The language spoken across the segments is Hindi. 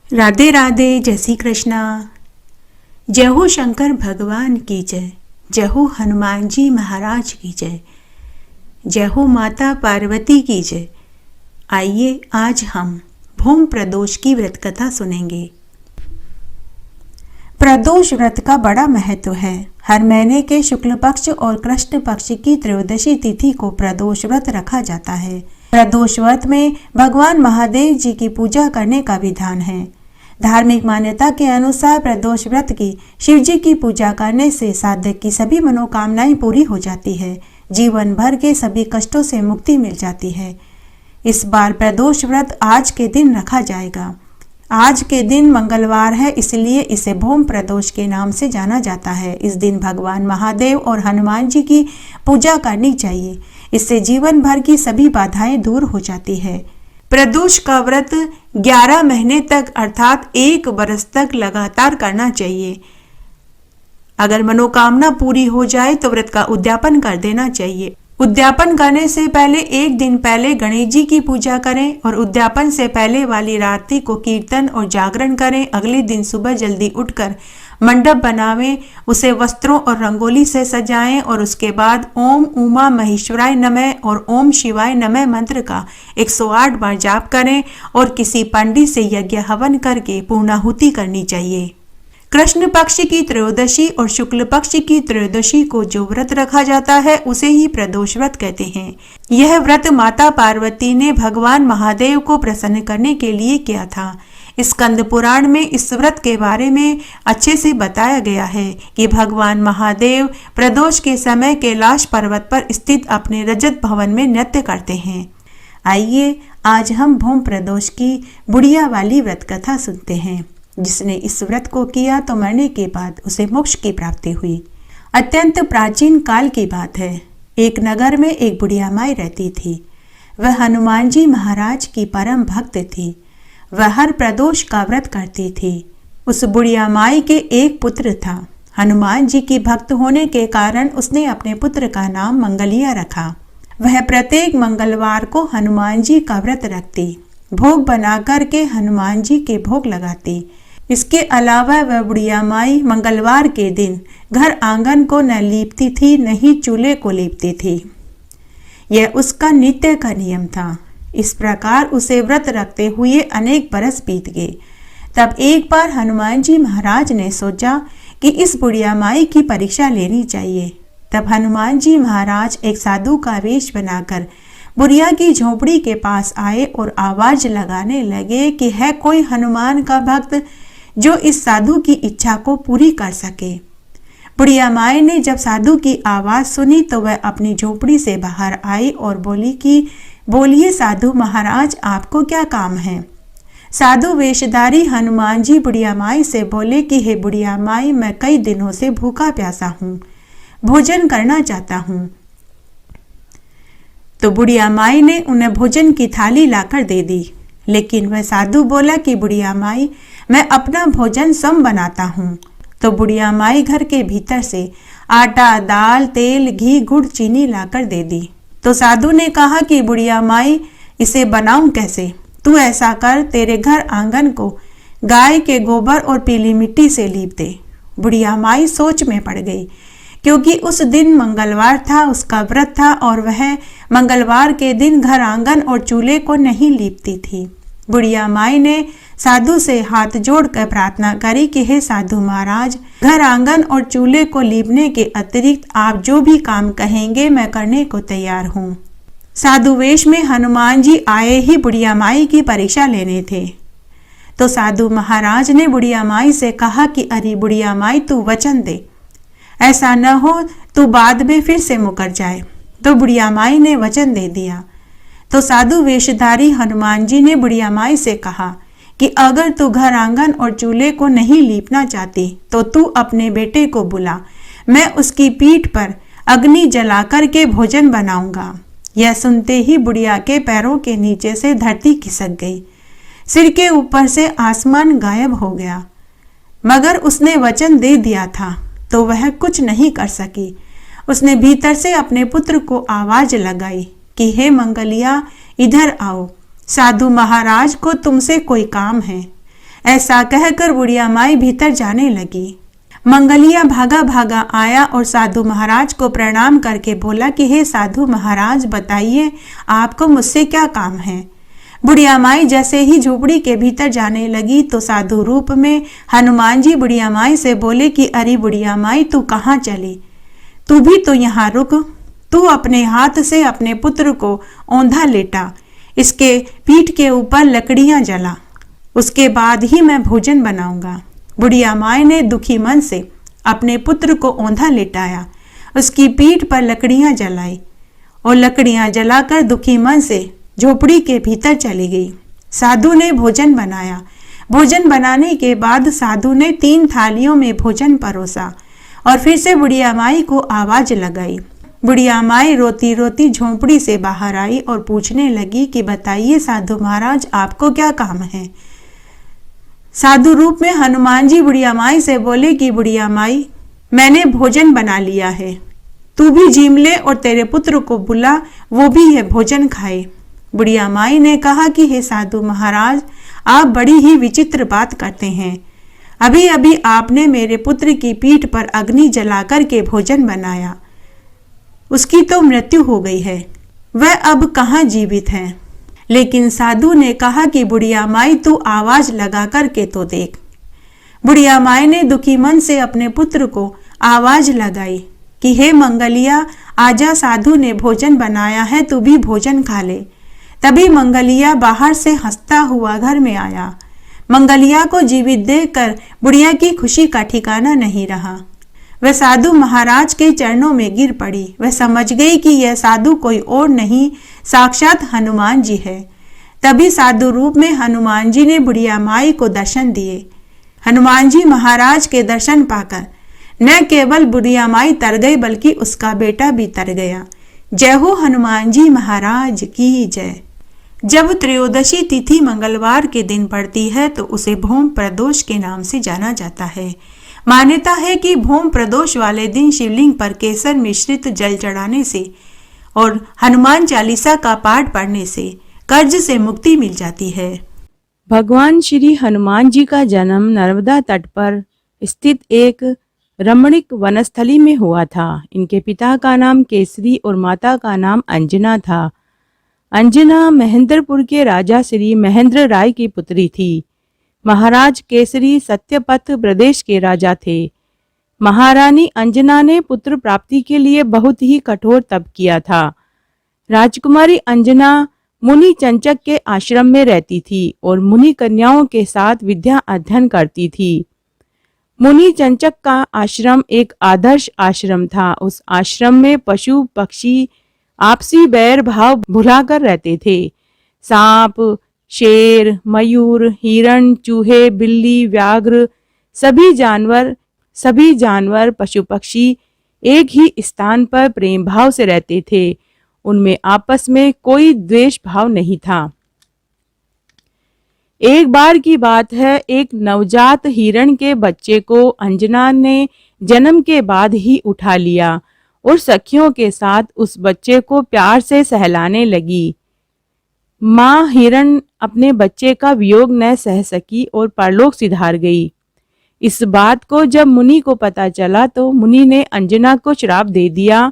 राधे राधे, जय श्री कृष्णा। जय हो शंकर भगवान की जय, जय हो हनुमान जी महाराज की जय, जय हो माता पार्वती की जय। आइए आज हम भूम प्रदोष की व्रत कथा सुनेंगे। प्रदोष व्रत का बड़ा महत्व है। हर महीने के शुक्ल पक्ष और कृष्ण पक्ष की त्रयोदशी तिथि को प्रदोष व्रत रखा जाता है। प्रदोष व्रत में भगवान महादेव जी की पूजा करने का विधान है। धार्मिक मान्यता के अनुसार प्रदोष व्रत की शिव जी की पूजा करने से साधक की सभी मनोकामनाएं पूरी हो जाती है। जीवन भर के सभी कष्टों से मुक्ति मिल जाती है। इस बार प्रदोष व्रत आज के दिन रखा जाएगा। आज के दिन मंगलवार है, इसलिए इसे भूम प्रदोष के नाम से जाना जाता है। इस दिन भगवान महादेव और हनुमान जी की पूजा करनी चाहिए। इससे जीवन भर की सभी बाधाएं दूर हो जाती है। प्रदोष का व्रत 11 महीने तक अर्थात 1 वर्ष तक लगातार करना चाहिए। अगर मनोकामना पूरी हो जाए तो व्रत का उद्यापन कर देना चाहिए। उद्यापन करने से पहले 1 दिन पहले गणेश जी की पूजा करें और उद्यापन से पहले वाली रात्रि को कीर्तन और जागरण करें। अगले दिन सुबह जल्दी उठकर मंडप बनावें, उसे वस्त्रों और रंगोली से सजाएं और उसके बाद ओम उमा महेश्वराय नमः और ओम शिवाय नमः मंत्र का 108 बार जाप करें और किसी पंडित से यज्ञ हवन करके पूर्णाहुति करनी चाहिए। कृष्ण पक्ष की त्रयोदशी और शुक्ल पक्ष की त्रयोदशी को जो व्रत रखा जाता है उसे ही प्रदोष व्रत कहते हैं। यह व्रत माता पार्वती ने भगवान महादेव को प्रसन्न करने के लिए किया था। स्कंद पुराण में इस व्रत के बारे में अच्छे से बताया गया है कि भगवान महादेव प्रदोष के समय कैलाश पर्वत पर स्थित अपने रजत भवन में नृत्य करते हैं। आइए आज हम भूम प्रदोष की बुढ़िया वाली व्रत कथा सुनते हैं। जिसने इस व्रत को किया तो मरने के बाद उसे मोक्ष की प्राप्ति हुई। अत्यंत प्राचीन काल की बात है। एक नगर में एक बुढ़िया माई रहती थी। वह हनुमान जी महाराज की परम भक्त थी। वह हर प्रदोष का व्रत करती थी। उस बुढ़िया माई के एक पुत्र था। हनुमान जी की भक्त होने के कारण उसने अपने पुत्र का नाम मंगलिया रखा। वह प्रत्येक मंगलवार को हनुमान जी का व्रत रखती, भोग बना करके हनुमान जी के भोग लगाती। इसके अलावा वह बुढ़िया माई मंगलवार के दिन घर आंगन को न लीपती थी, न ही चूल्हे को लीपती थी। यह उसका नित्य का नियम था। इस प्रकार उसे व्रत रखते हुए अनेक बरस बीत गए। तब एक बार हनुमान जी महाराज ने सोचा कि इस बुढ़िया माई की परीक्षा लेनी चाहिए। तब हनुमान जी महाराज एक साधु का वेश बनाकर बुढ़िया की झोपड़ी के पास आए और आवाज लगाने लगे कि है कोई हनुमान का भक्त जो इस साधु की इच्छा को पूरी कर सके। बुढ़िया माई ने जब साधु की आवाज सुनी तो वह अपनी झोपड़ी से बाहर आई और बोली कि बोलिए साधु महाराज, आपको क्या काम है। साधु वेशधारी हनुमान जी बुढ़िया माई से बोले कि हे बुढ़िया माई, मैं कई दिनों से भूखा प्यासा हूँ, भोजन करना चाहता हूँ। तो बुढ़िया माई ने उन्हें भोजन की थाली लाकर दे दी। लेकिन वह साधु बोला कि बुढ़िया माई, मैं अपना भोजन स्वयं बनाता हूँ। तो बुढ़िया माई घर के भीतर से आटा, दाल, तेल, घी, गुड़, चीनी लाकर दे दी। तो साधु ने कहा कि बुढ़िया माई, इसे बनाऊं कैसे। तू ऐसा कर, तेरे घर आंगन को गाय के गोबर और पीली मिट्टी से लीप दे। बुढ़िया माई सोच में पड़ गई, क्योंकि उस दिन मंगलवार था, उसका व्रत था और वह मंगलवार के दिन घर आंगन और चूल्हे को नहीं लीपती थी। बुढ़िया माई ने साधु से हाथ जोड़कर प्रार्थना करी कि हे साधु महाराज, घर आंगन और चूल्हे को लीपने के अतिरिक्त आप जो भी काम कहेंगे मैं करने को तैयार हूँ। साधु वेश में हनुमान जी आए ही बुढ़िया माई की परीक्षा लेने थे। तो साधु महाराज ने बुढ़िया माई से कहा कि अरे बुढ़िया माई, तू वचन दे, ऐसा न हो तू बाद में फिर से मुकर जाए। तो बुढ़िया माई ने वचन दे दिया। तो साधु वेशधारी हनुमान जी ने बुढ़िया माई से कहा कि अगर तू घर आंगन और चूल्हे को नहीं लीपना चाहती तो तू अपने बेटे को बुला, मैं उसकी पीठ पर अग्नि जला कर के भोजन बनाऊंगा। यह सुनते ही बुढ़िया के पैरों के नीचे से धरती खिसक गई, सिर के ऊपर से आसमान गायब हो गया। मगर उसने वचन दे दिया था तो वह कुछ नहीं कर सकी। उसने भीतर से अपने पुत्र को आवाज लगाई कि हे मंगलिया, इधर आओ, साधु महाराज को तुमसे कोई काम है। ऐसा कहकर बुढ़िया माई भीतर जाने लगी। मंगलिया भागा भागा आया और साधु महाराज को प्रणाम करके बोला कि हे साधु महाराज, बताइए आपको मुझसे क्या काम है। बुढ़िया माई जैसे ही झोपड़ी के भीतर जाने लगी तो साधु रूप में हनुमान जी बुढ़िया माई से बोले कि अरे बुढ़िया माई, तू कहाँ चली? तू भी तो यहाँ रुक। तू अपने हाथ से अपने पुत्र को औंधा लेटा, इसके पीठ के ऊपर लकड़ियां जला, उसके बाद ही मैं भोजन बनाऊंगा। बुढ़िया माई ने दुखी मन से अपने पुत्र को औंधा लेटाया, उसकी पीठ पर लकड़ियां जलाई और लकड़ियां जलाकर दुखी मन से झोपड़ी के भीतर चली गई। साधु ने भोजन बनाया। भोजन बनाने के बाद साधु ने 3 थालियों में भोजन परोसा और फिर से बुढ़िया माई को आवाज लगाई। बुढ़िया माई रोती रोती झोंपड़ी से बाहर आई और पूछने लगी कि बताइए साधु महाराज, आपको क्या काम है। साधु रूप में हनुमान जी बुढ़िया माई से बोले कि बुढ़िया माई, मैंने भोजन बना लिया है, तू भी जीम ले और तेरे पुत्र को बुला, वो भी यह भोजन खाए। बुढ़िया माई ने कहा कि हे साधु महाराज, आप बड़ी ही विचित्र बात करते हैं। अभी अभी आपने मेरे पुत्र की पीठ पर अग्नि जलाकर के भोजन बनाया, उसकी तो मृत्यु हो गई है, वह अब कहाँ जीवित है। लेकिन साधु ने कहा कि बुढ़िया माई, तू आवाज लगा करके तो देख। बुढ़िया माई ने दुखी मन से अपने पुत्र को आवाज लगाई कि हे मंगलिया, आजा, साधु ने भोजन बनाया है, तू भी भोजन खा ले। तभी मंगलिया बाहर से हंसता हुआ घर में आया। मंगलिया को जीवित देखकर बुढ़िया की खुशी का ठिकाना नहीं रहा। वह साधु महाराज के चरणों में गिर पड़ी। वह समझ गई कि यह साधु कोई और नहीं, साक्षात हनुमान जी है। तभी साधु रूप में हनुमान जी ने बुढ़िया माई को दर्शन दिए। हनुमान जी महाराज के दर्शन पाकर न केवल बुढ़िया माई तर गई बल्कि उसका बेटा भी तर गया। जय हो हनुमान जी महाराज की जय। जब त्रयोदशी तिथि मंगलवार के दिन पड़ती है तो उसे भौम प्रदोष के नाम से जाना जाता है। मान्यता है कि भौम प्रदोष वाले दिन शिवलिंग पर केसर मिश्रित जल चढ़ाने से और हनुमान चालीसा का पाठ पढ़ने से कर्ज से मुक्ति मिल जाती है। भगवान श्री हनुमान जी का जन्म नर्मदा तट पर स्थित एक रमणीक वनस्थली में हुआ था। इनके पिता का नाम केसरी और माता का नाम अंजना था। अंजना महेंद्रपुर के राजा श्री महेंद्र राय की पुत्री थी। महाराज केसरी सत्यपथ प्रदेश के राजा थे। महारानी अंजना ने पुत्र प्राप्ति के लिए बहुत ही कठोर तप किया था। राजकुमारी अंजना मुनि चंचक के आश्रम में रहती थी और मुनि कन्याओं के साथ विद्या अध्ययन करती थी। मुनि चंचक का आश्रम एक आदर्श आश्रम था। उस आश्रम में पशु पक्षी आपसी बैर भाव भुलाकर रहते थे। सांप, शेर, मयूर, हिरण, चूहे, बिल्ली, व्याघ्र, सभी जानवर पशु पक्षी एक ही स्थान पर प्रेम भाव से रहते थे। उनमें आपस में कोई द्वेष भाव नहीं था। एक बार की बात है, एक नवजात हिरण के बच्चे को अंजना ने जन्म के बाद ही उठा लिया और सखियों के साथ उस बच्चे को प्यार से सहलाने लगी। माँ हिरण अपने बच्चे का वियोग न सह सकी और परलोक सिधार गई। इस बात को जब मुनि को पता चला तो मुनि ने अंजना को श्राप दे दिया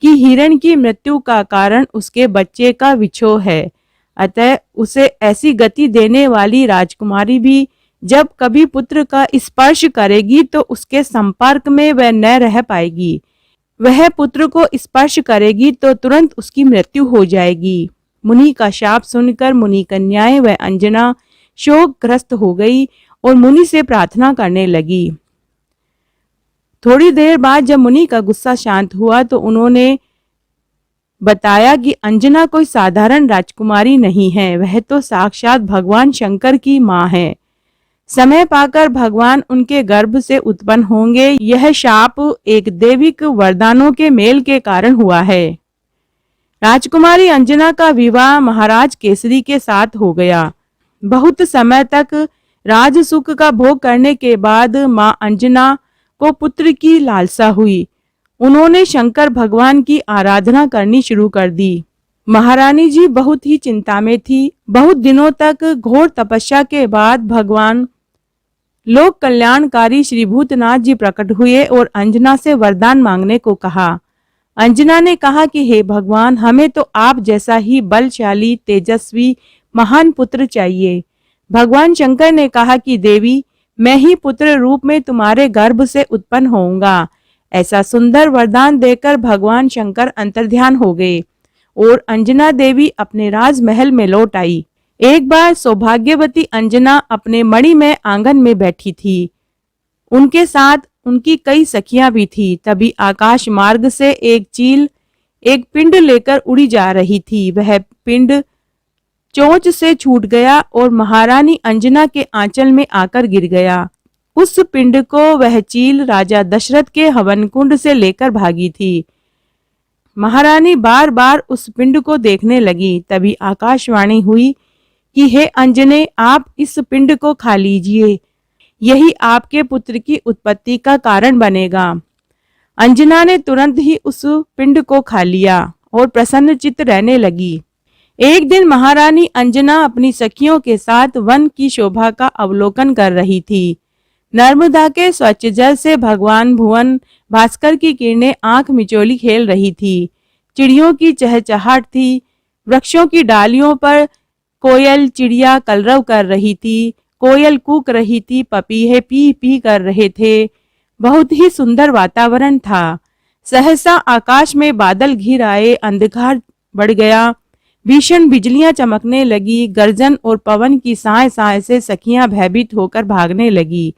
कि हिरण की मृत्यु का कारण उसके बच्चे का विछोह है। अतः उसे ऐसी गति देने वाली राजकुमारी भी जब कभी पुत्र का स्पर्श करेगी तो उसके संपर्क में वह न रह पाएगी। वह पुत्र को स्पर्श करेगी तो तुरंत उसकी मृत्यु हो जाएगी। मुनि का शाप सुनकर मुनि कन्याएं व अंजना शोकग्रस्त हो गई और मुनि से प्रार्थना करने लगी। थोड़ी देर बाद जब मुनि का गुस्सा शांत हुआ तो उन्होंने बताया कि अंजना कोई साधारण राजकुमारी नहीं है, वह तो साक्षात भगवान शंकर की माँ है। समय पाकर भगवान उनके गर्भ से उत्पन्न होंगे। यह शाप एक दैविक वरदानों के मेल के कारण हुआ है। राजकुमारी अंजना का विवाह महाराज केसरी के साथ हो गया। बहुत समय तक राज सुख का भोग करने के बाद माँ अंजना को पुत्र की लालसा हुई। उन्होंने शंकर भगवान की आराधना करनी शुरू कर दी। महारानी जी बहुत ही चिंता में थी। बहुत दिनों तक घोर तपस्या के बाद भगवान लोक कल्याणकारी श्री भूतनाथ जी प्रकट हुए और अंजना से वरदान मांगने को कहा। अंजना ने कहा कि हे भगवान, हमें तो आप जैसा ही बलशाली, तेजस्वी, महान पुत्र चाहिए। भगवान शंकर ने कहा कि देवी, मैं ही पुत्र रूप में तुम्हारे गर्भ से उत्पन्न होऊंगा। ऐसा सुंदर वरदान देकर भगवान शंकर अंतर्ध्यान हो गए और अंजना देवी अपने राजमहल में लौट आई। एक बार सौभाग्यवती अंजना अपने मणिमय आंगन में बैठी थी। उनके साथ उनकी कई सखियां भी थी। तभी आकाश मार्ग से एक चील एक पिंड लेकर उड़ी जा रही थी। वह पिंड चोंच से छूट गया और महारानी अंजना के आंचल में आकर गिर गया। उस पिंड को वह चील राजा दशरथ के हवन कुंड से लेकर भागी थी। महारानी बार बार उस पिंड को देखने लगी। तभी आकाशवाणी हुई कि हे अंजने, आप इस पिंड को खा लीजिए, यही आपके पुत्र की उत्पत्ति का कारण बनेगा। अंजना ने तुरंत ही उस पिंड को खा लिया और प्रसन्नचित्त रहने लगी। एक दिन महारानी अंजना अपनी सखियों के साथ वन की शोभा का अवलोकन कर रही थी। नर्मदा के स्वच्छ जल से भगवान भुवन भास्कर की किरणें आंख मिचोली खेल रही थी। चिड़ियों की चहचहाट थी। वृक्षों की डालियों पर कोयल चिड़िया कलरव कर रही थी। कोयल कूक रही थी, पपीहे पी पी कर रहे थे। बहुत ही सुंदर वातावरण था। सहसा आकाश में बादल घिर आए, अंधकार बढ़ गया, भीषण बिजलियां चमकने लगी। गर्जन और पवन की साय साय से सखियां भयभीत होकर भागने लगी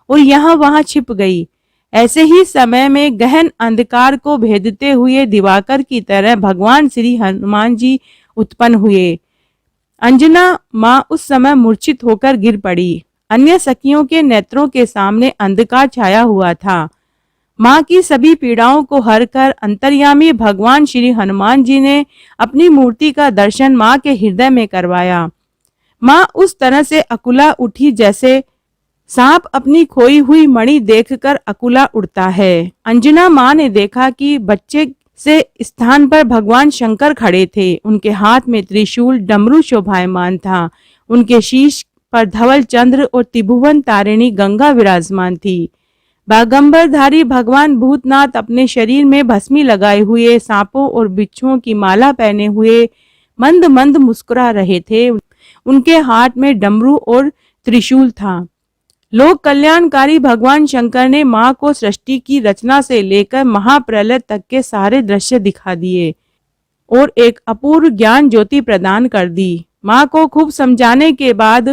और यहाँ वहां छिप गई। ऐसे ही समय में गहन अंधकार को भेदते हुए दिवाकर की तरह भगवान श्री हनुमान जी उत्पन्न हुए। अंजना मां उस समय मूर्छित होकर गिर पड़ी। अन्य सखियों के नेत्रों के सामने अंधकार छाया हुआ था। मां की सभी पीड़ाओं को हरकर अंतर्यामी भगवान श्री हनुमान जी ने अपनी मूर्ति का दर्शन मां के हृदय में करवाया। मां उस तरह से अकुला उठी जैसे सांप अपनी खोई हुई मणि देखकर अकुला उड़ता है। अंजना मां ने देखा कि बच्चे से स्थान पर भगवान शंकर खड़े थे। उनके हाथ में त्रिशूल डमरू शोभायमान था। उनके शीश पर धवल चंद्र और त्रिभुवन तारिणी गंगा विराजमान थी। बागंबरधारी भगवान भूतनाथ अपने शरीर में भस्मी लगाए हुए, सांपों और बिच्छुओं की माला पहने हुए मंद मंद मुस्कुरा रहे थे। उनके हाथ में डमरू और त्रिशूल था। लोक कल्याणकारी भगवान शंकर ने मां को सृष्टि की रचना से लेकर महाप्रलय तक के सारे दृश्य दिखा दिए और एक अपूर्व ज्ञान ज्योति प्रदान कर दी। मां को खूब समझाने के बाद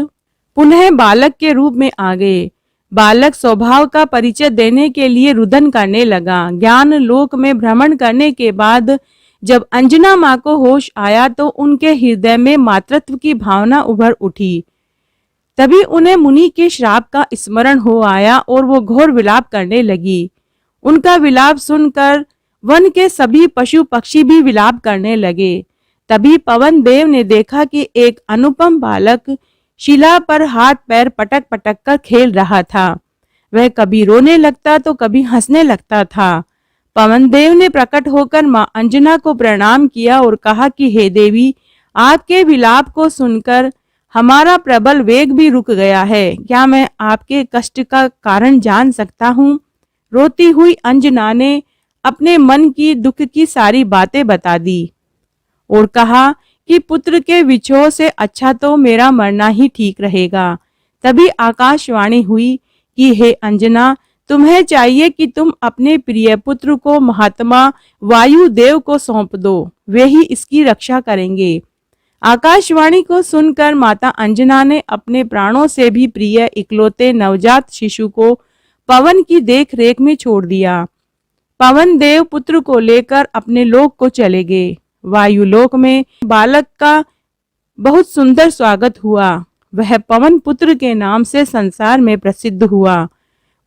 पुनः बालक के रूप में आ गए। बालक स्वभाव का परिचय देने के लिए रुदन करने लगा। ज्ञान लोक में भ्रमण करने के बाद जब अंजना मां को होश आया तो उनके हृदय में मातृत्व की भावना उभर उठी। तभी उन्हें मुनि के श्राप का स्मरण हो आया और वो घोर विलाप करने लगी। उनका विलाप सुनकर वन के सभी पशु पक्षी भी विलाप करने लगे। तभी पवन देव ने देखा कि एक अनुपम बालक शिला पर हाथ पैर पटक पटक कर खेल रहा था। वह कभी रोने लगता तो कभी हंसने लगता था। पवन देव ने प्रकट होकर मां अंजना को प्रणाम किया और कहा कि हे देवी, आपके विलाप को सुनकर हमारा प्रबल वेग भी रुक गया है। क्या मैं आपके कष्ट का कारण जान सकता हूँ? रोती हुई अंजना ने अपने मन की दुख की सारी बातें बता दी और कहा कि पुत्र के विछोह से अच्छा तो मेरा मरना ही ठीक रहेगा। तभी आकाशवाणी हुई कि हे अंजना, तुम्हें चाहिए कि तुम अपने प्रिय पुत्र को महात्मा वायुदेव को सौंप दो, वे ही इसकी रक्षा करेंगे। आकाशवाणी को सुनकर माता अंजना ने अपने प्राणों से भी प्रिय इकलौते नवजात शिशु को पवन की देख रेख में छोड़ दिया। पवन देव पुत्र को लेकर अपने लोक को चले गए। वायुलोक में बालक का बहुत सुंदर स्वागत हुआ। वह पवन पुत्र के नाम से संसार में प्रसिद्ध हुआ।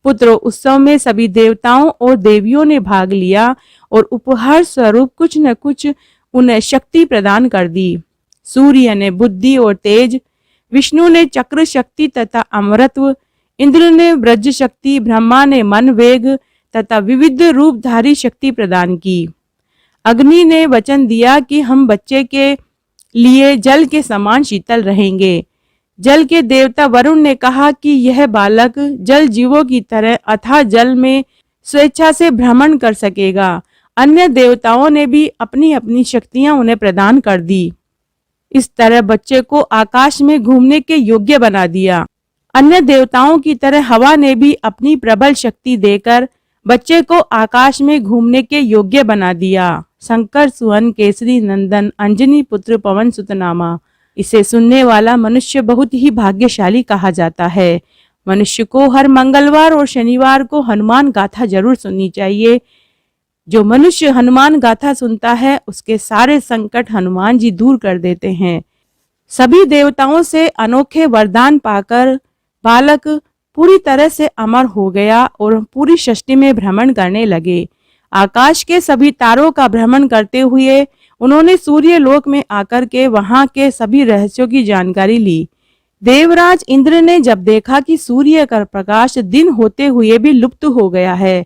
पुत्र उत्सव में सभी देवताओं और देवियों ने भाग लिया और उपहार स्वरूप कुछ न कुछ उन्हें शक्ति प्रदान कर दी। सूर्य ने बुद्धि और तेज, विष्णु ने चक्र शक्ति तथा अमरत्व, इंद्र ने ब्रज शक्ति, ब्रह्मा ने मन वेग तथा विविध रूपधारी शक्ति प्रदान की। अग्नि ने वचन दिया कि हम बच्चे के लिए जल के समान शीतल रहेंगे। जल के देवता वरुण ने कहा कि यह बालक जल जीवों की तरह अथाह जल में स्वेच्छा से भ्रमण कर सकेगा। अन्य देवताओं ने भी अपनी अपनी शक्तियां उन्हें प्रदान कर दी। इस तरह बच्चे को आकाश में घूमने के योग्य बना दिया। अन्य देवताओं की तरह हवा ने भी अपनी प्रबल शक्ति देकर बच्चे को आकाश में घूमने के योग्य बना दिया। शंकर सुवन केसरी नंदन अंजनी पुत्र पवन सुतनामा। इसे सुनने वाला मनुष्य बहुत ही भाग्यशाली कहा जाता है। मनुष्य को हर मंगलवार और शनिवार को हनुमान गाथा जरूर सुननी चाहिए। जो मनुष्य हनुमान गाथा सुनता है उसके सारे संकट हनुमान जी दूर कर देते हैं। सभी देवताओं से अनोखे वरदान पाकर बालक पूरी तरह से अमर हो गया और पूरी सृष्टि में भ्रमण करने लगे। आकाश के सभी तारों का भ्रमण करते हुए उन्होंने सूर्य लोक में आकर के वहां के सभी रहस्यों की जानकारी ली। देवराज इंद्र ने जब देखा कि सूर्य का प्रकाश दिन होते हुए भी लुप्त हो गया है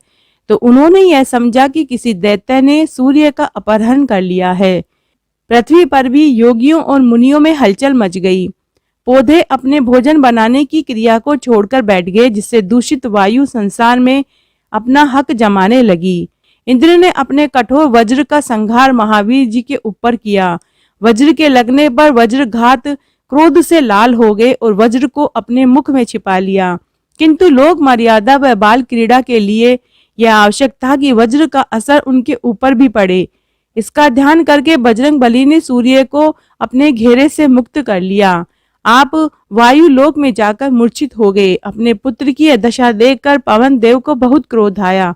तो उन्होंने यह समझा कि किसी दैत्य ने सूर्य का अपहरण कर लिया है। पृथ्वी पर भी योगियों और मुनियों में हलचल मच गई। पौधे अपने भोजन बनाने की क्रिया को छोड़कर बैठ गए, जिससे दूषित वायु संसार में अपना हक जमाने लगी। इंद्र ने अपने कठोर वज्र का संहार महावीर जी के ऊपर किया। वज्र के लगने पर वज्रघात क्रोध से लाल हो गए और वज्र को अपने मुख में छिपा लिया। किंतु लोक मर्यादा व बाल क्रीड़ा के लिए यह आवश्यक था कि वज्र का असर उनके ऊपर भी पड़े। इसका ध्यान करके बजरंग बली ने सूर्य को अपने घेरे से मुक्त कर लिया। आप वायु लोक में जाकर मूर्छित हो गए। अपने पुत्र की यह दशा देखकर पवन देव को बहुत क्रोध आया।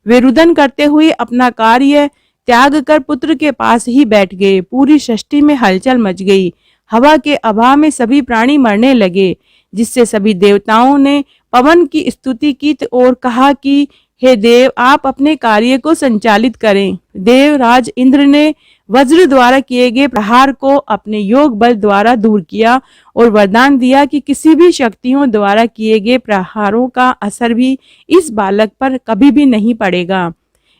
वे रुदन करते हुए अपना कार्य त्याग कर पुत्र के पास ही बैठ गए। पूरी सृष्टि में हलचल मच गई। हवा के अभाव में सभी प्राणी मरने लगे, जिससे सभी देवताओं ने पवन की स्तुति की और कहा कि हे देव, आप अपने कार्य को संचालित करें। देवराज इंद्र ने वज्र द्वारा किए गए प्रहार को अपने योग बल द्वारा दूर किया और वरदान दिया कि किसी भी शक्तियों द्वारा किए गए प्रहारों का असर भी इस बालक पर कभी भी नहीं पड़ेगा।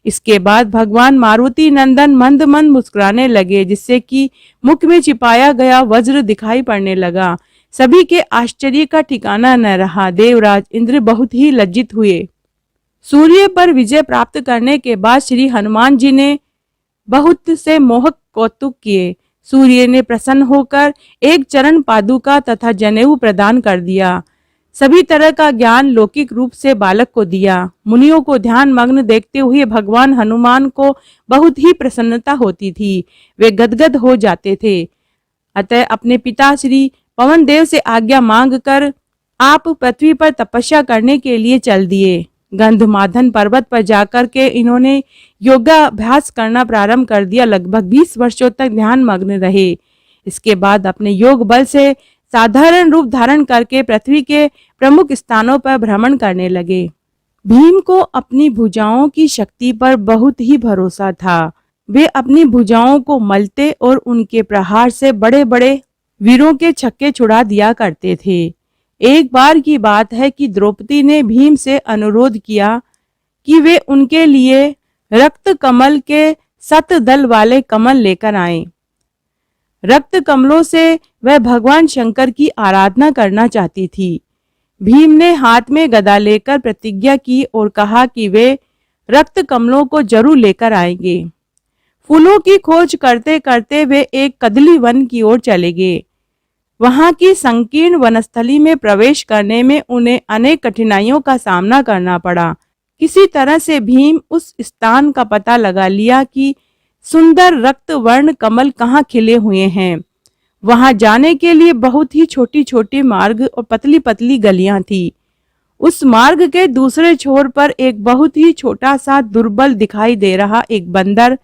इसके बाद भगवान मारुति नंदन मंद मंद मुस्कुराने लगे, जिससे कि मुख में छिपाया गया वज्र दिखाई पड़ने लगा। सभी के आश्चर्य का ठिकाना न रहा। देवराज इंद्र बहुत ही लज्जित हुए। सूर्य पर विजय प्राप्त करने के बाद श्री हनुमान जी ने बहुत से मोहक कौतुक किए। सूर्य ने प्रसन्न होकर एक चरण पादुका तथा जनेऊ प्रदान कर दिया। सभी तरह का ज्ञान लौकिक रूप से बालक को दिया। मुनियों को ध्यान मग्न देखते हुए भगवान हनुमान को बहुत ही प्रसन्नता होती थी। वे गदगद हो जाते थे। अतः अपने पिता श्री पवन देव से आज्ञा मांगकर आप पृथ्वी पर तपस्या करने के लिए चल दिए। गंधमादन पर्वत पर जाकर के इन्होंने योगाभ्यास करना प्रारंभ कर दिया। लगभग 20 वर्षों तक ध्यान मग्न रहे। इसके बाद अपने योग बल से साधारण रूप धारण करके पृथ्वी के प्रमुख स्थानों पर भ्रमण करने लगे। भीम को अपनी भुजाओं की शक्ति पर बहुत ही भरोसा था। वे अपनी भुजाओं को मलते और उनके प्रहार से बड़े बड़े वीरों के छक्के छुड़ा दिया करते थे। एक बार की बात है कि द्रौपदी ने भीम से अनुरोध किया कि वे उनके लिए रक्त कमल के 7 दल वाले कमल लेकर आएं। रक्त कमलों से वह भगवान शंकर की आराधना करना चाहती थी। भीम ने हाथ में गदा लेकर प्रतिज्ञा की और कहा कि वे रक्त कमलों को जरूर लेकर आएंगे। फूलों की खोज करते करते वे एक कदली वन की ओर चले गए। वहां की संकीर्ण वनस्थली में प्रवेश करने में उन्हें अनेक कठिनाइयों का सामना करना पड़ा। किसी तरह से भीम उस स्थान का पता लगा लिया कि सुंदर रक्त वर्ण कमल कहाँ खिले हुए हैं। वहां जाने के लिए बहुत ही छोटी छोटी मार्ग और पतली पतली गलियां थी। उस मार्ग के दूसरे छोर पर एक बहुत ही छोटा सा दुर्बल दिखाई दे रहा एक बंदर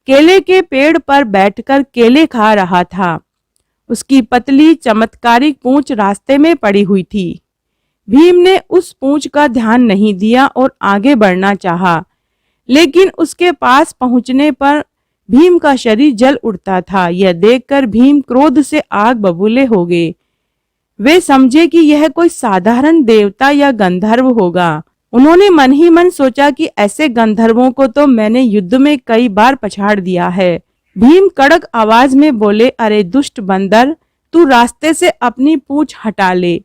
केले के पेड़ पर बैठकर केले खा रहा था। उसकी पतली चमत्कारिक पूंछ रास्ते में पड़ी हुई थी। भीम ने उस पूंछ का ध्यान नहीं दिया और आगे बढ़ना चाहा, लेकिन उसके पास पहुंचने पर भीम का शरीर जल उठता था। यह देखकर भीम क्रोध से आग बबूले हो गए। वे समझे कि यह कोई साधारण देवता या गंधर्व होगा। उन्होंने मन ही मन सोचा कि ऐसे गंधर्वों को तो मैंने युद्ध में कई बार पछाड़ दिया है। भीम कड़क आवाज में बोले, अरे दुष्ट बंदर, तू रास्ते से अपनी पूंछ हटा ले,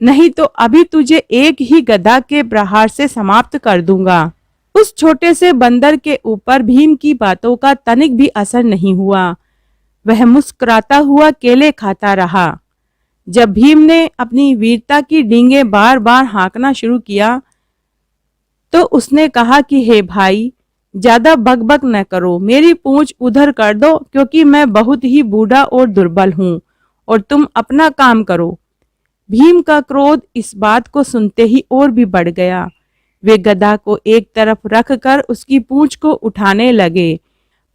नहीं तो अभी तुझे एक ही गदा के प्रहार से समाप्त कर दूंगा। उस छोटे से बंदर के ऊपर भीम की बातों का तनिक भी असर नहीं हुआ। वह मुस्कुराता हुआ केले खाता रहा। जब भीम ने अपनी वीरता की डींगे बार बार हाँकना शुरू किया तो उसने कहा कि हे भाई, ज्यादा बकबक न करो, मेरी पूंछ उधर कर दो, क्योंकि मैं बहुत ही बूढ़ा और दुर्बल हूं और तुम अपना काम करो। भीम का क्रोध इस बात को सुनते ही और भी बढ़ गया। वे गदा को एक तरफ रखकर उसकी पूंछ को उठाने लगे,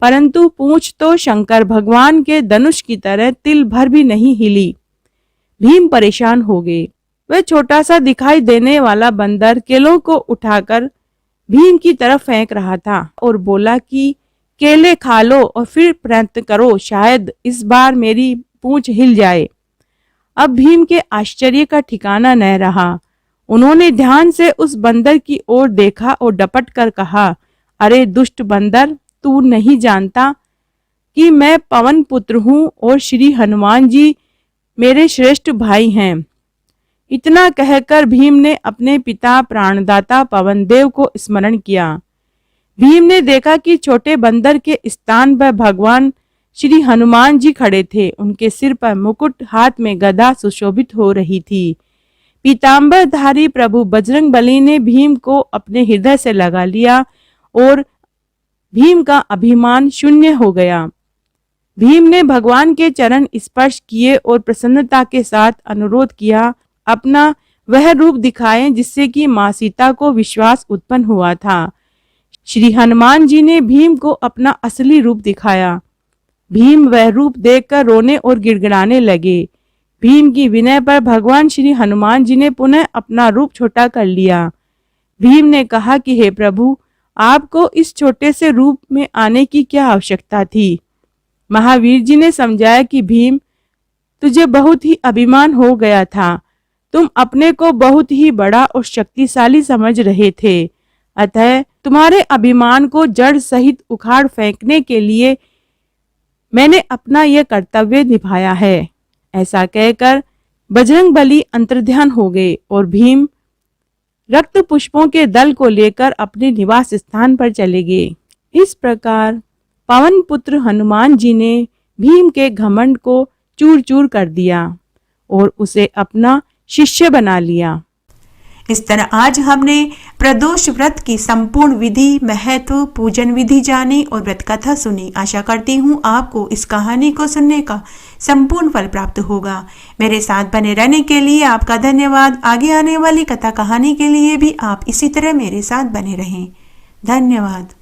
परंतु पूंछ तो शंकर भगवान के धनुष की तरह तिल भर भी नहीं हिली। भीम परेशान हो गए। वह छोटा सा दिखाई देने वाला बंदर केलों को उठाकर भीम की तरफ फेंक रहा था और बोला कि केले खा लो और फिर प्रयत्न करो, शायद इस बार मेरी पूंछ हिल जाए। अब भीम के आश्चर्य का ठिकाना न रहा। उन्होंने ध्यान से उस बंदर की ओर देखा और डपट कर कहा, अरे दुष्ट बंदर, तू नहीं जानता कि मैं पवन पुत्र हूं और श्री हनुमान जी मेरे श्रेष्ठ भाई हैं। इतना कहकर भीम ने अपने पिता प्राणदाता पवनदेव को स्मरण किया। भीम ने देखा कि छोटे बंदर के स्थान पर भगवान श्री हनुमान जी खड़े थे। उनके सिर पर मुकुट, हाथ में गदा सुशोभित हो रही थी। पीतांबरधारी प्रभु बजरंगबली ने भीम को अपने हृदय से लगा लिया और भीम का अभिमान शून्य हो गया। भीम ने भगवान के चरण स्पर्श किए और प्रसन्नता के साथ अनुरोध किया, अपना वह रूप दिखाएं जिससे कि मां सीता को विश्वास उत्पन्न हुआ था। श्री हनुमान जी ने भीम को अपना असली रूप दिखाया। भीम वह रूप देखकर रोने और गिड़गिड़ाने लगे। भीम की विनय पर भगवान श्री हनुमान जी ने पुनः अपना रूप छोटा कर लिया। भीम ने कहा कि हे प्रभु, आपको इस छोटे से रूप में आने की क्या आवश्यकता थी। महावीर जी ने समझाया कि भीम, तुझे बहुत ही अभिमान हो गया था। तुम अपने को बहुत ही बड़ा और शक्तिशाली समझ रहे थे, अतः तुम्हारे अभिमान को जड़ सहित उखाड़ फेंकने के लिए मैंने अपना यह कर्तव्य निभाया है। ऐसा कहकर बजरंगबली अंतर्ध्यान हो गए और भीम रक्त पुष्पों के दल को लेकर अपने निवास स्थान पर चले गए। इस प्रकार पवन पुत्र हनुमान जी ने भीम के घमंड को चूर चूर कर दिया और उसे अपना शिष्य बना लिया। इस तरह आज हमने प्रदोष व्रत की संपूर्ण विधि, महत्व, पूजन विधि जानी और व्रत कथा सुनी। आशा करती हूँ आपको इस कहानी को सुनने का संपूर्ण फल प्राप्त होगा। मेरे साथ बने रहने के लिए आपका धन्यवाद। आगे आने वाली कथा कहानी के लिए भी आप इसी तरह मेरे साथ बने रहें। धन्यवाद।